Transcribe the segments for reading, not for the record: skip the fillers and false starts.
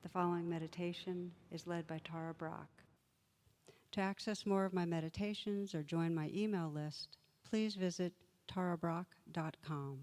The following meditation is led by Tara Brach. To access more of my meditations or join my email list, please visit tarabrach.com.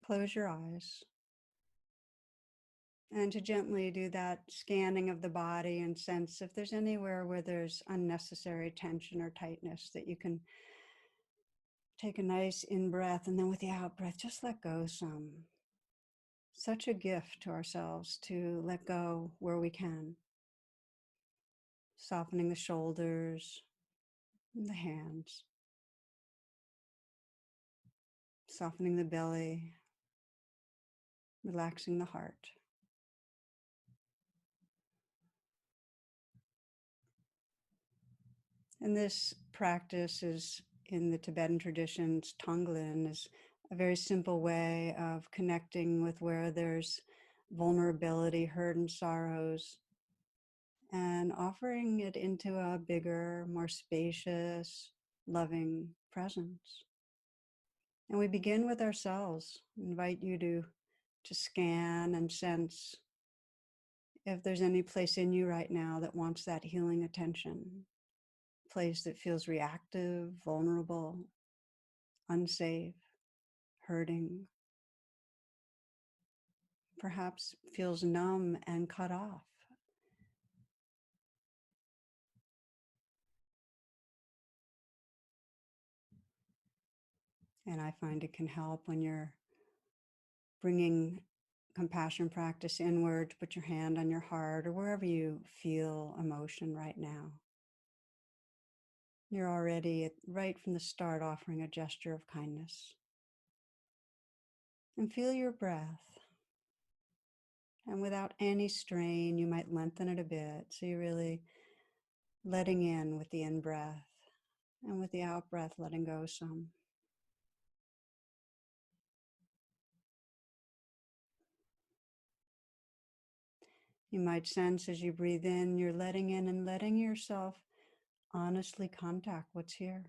Close your eyes and to gently do that scanning of the body and sense if there's anywhere where there's unnecessary tension or tightness, that you can take a nice in-breath and then with the out-breath, just let go some. Such a gift to ourselves to let go where we can. Softening the shoulders and the hands. Softening the belly. Relaxing the heart. And this practice is in the Tibetan traditions. Tonglen is a very simple way of connecting with where there's vulnerability, hurt, and sorrows, and offering it into a bigger, more spacious, loving presence. And we begin with ourselves. I invite you to scan and sense if there's any place in you right now that wants that healing attention. Place that feels reactive, vulnerable, unsafe, hurting, perhaps feels numb and cut off. And I find it can help when you're bringing compassion practice inward to put your hand on your heart or wherever you feel emotion right now. You're already, right from the start, offering a gesture of kindness. And feel your breath. And without any strain, you might lengthen it a bit. So you're really letting in with the in-breath and with the out-breath, letting go some. You might sense as you breathe in, you're letting in and letting yourself honestly contact what's here.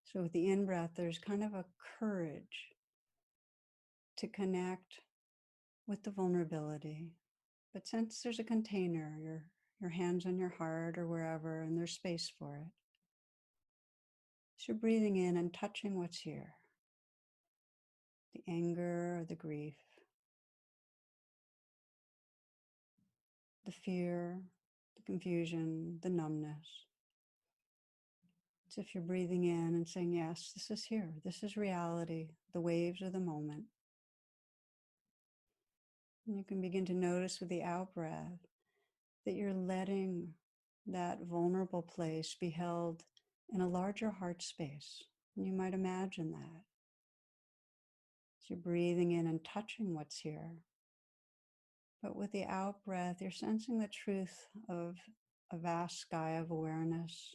So with the in-breath, there's kind of a courage to connect with the vulnerability. But since there's a container, your hands on your heart or wherever, and there's space for it. So you're breathing in and touching what's here. The anger or the grief. The fear, the confusion, the numbness. It's if you're breathing in and saying, yes, this is here. This is reality. The waves of the moment. And you can begin to notice with the out-breath that you're letting that vulnerable place be held in a larger heart space. And you might imagine that. As you're breathing in and touching what's here. But with the out-breath, you're sensing the truth of a vast sky of awareness,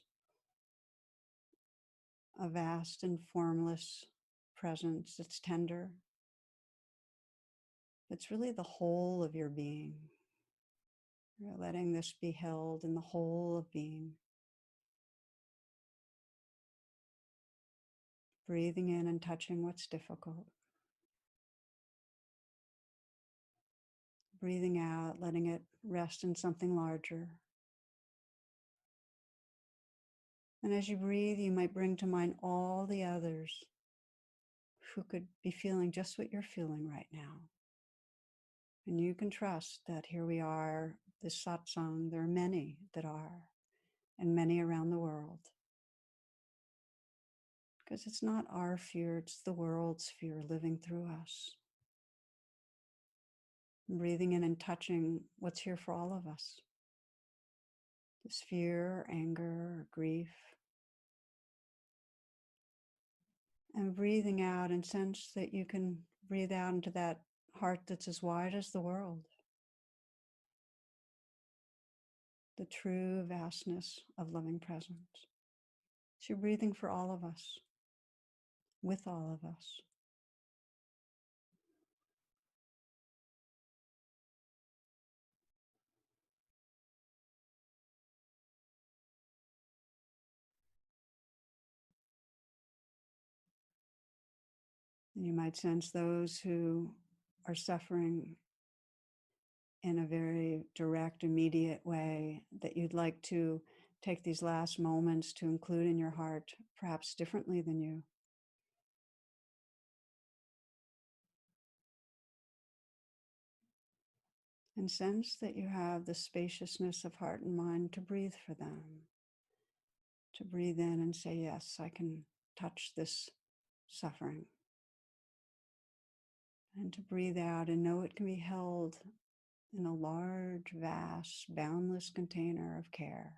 a vast and formless presence that's tender. It's really the whole of your being. You're letting this be held in the whole of being. Breathing in and touching what's difficult. Breathing out, letting it rest in something larger. And as you breathe, you might bring to mind all the others who could be feeling just what you're feeling right now. And you can trust that here we are, this satsang, there are many that are, and many around the world. Because it's not our fear, it's the world's fear living through us. Breathing in and touching what's here for all of us. This fear, anger, or grief. And breathing out and sense that you can breathe out into that heart that's as wide as the world, the true vastness of loving presence. So you're breathing for all of us, with all of us. And you might sense those who are suffering in a very direct, immediate way that you'd like to take these last moments to include in your heart, perhaps differently than you. And sense that you have the spaciousness of heart and mind to breathe for them, to breathe in and say, yes, I can touch this suffering. And to breathe out and know it can be held in a large, vast, boundless container of care.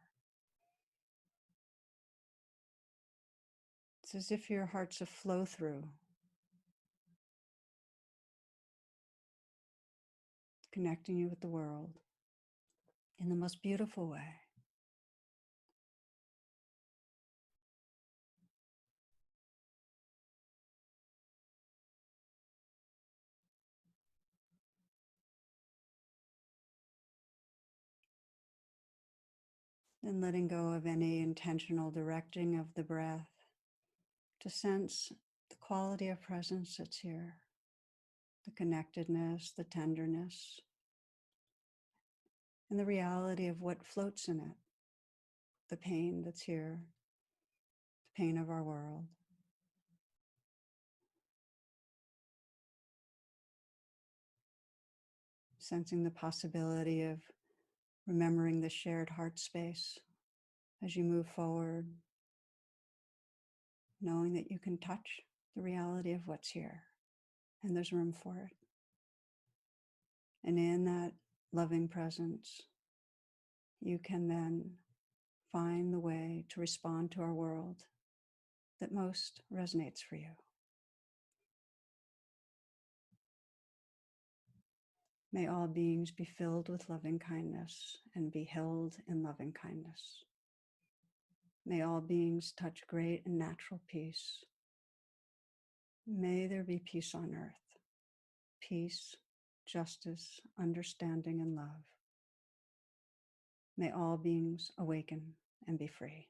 It's as if your heart's a flow through, connecting you with the world in the most beautiful way. Then letting go of any intentional directing of the breath to sense the quality of presence that's here, the connectedness, the tenderness, and the reality of what floats in it, the pain that's here, the pain of our world. Sensing the possibility of remembering the shared heart space as you move forward, knowing that you can touch the reality of what's here and there's room for it. And in that loving presence, you can then find the way to respond to our world that most resonates for you. May all beings be filled with loving kindness and be held in loving kindness. May all beings touch great and natural peace. May there be peace on earth, peace, justice, understanding, and love. May all beings awaken and be free.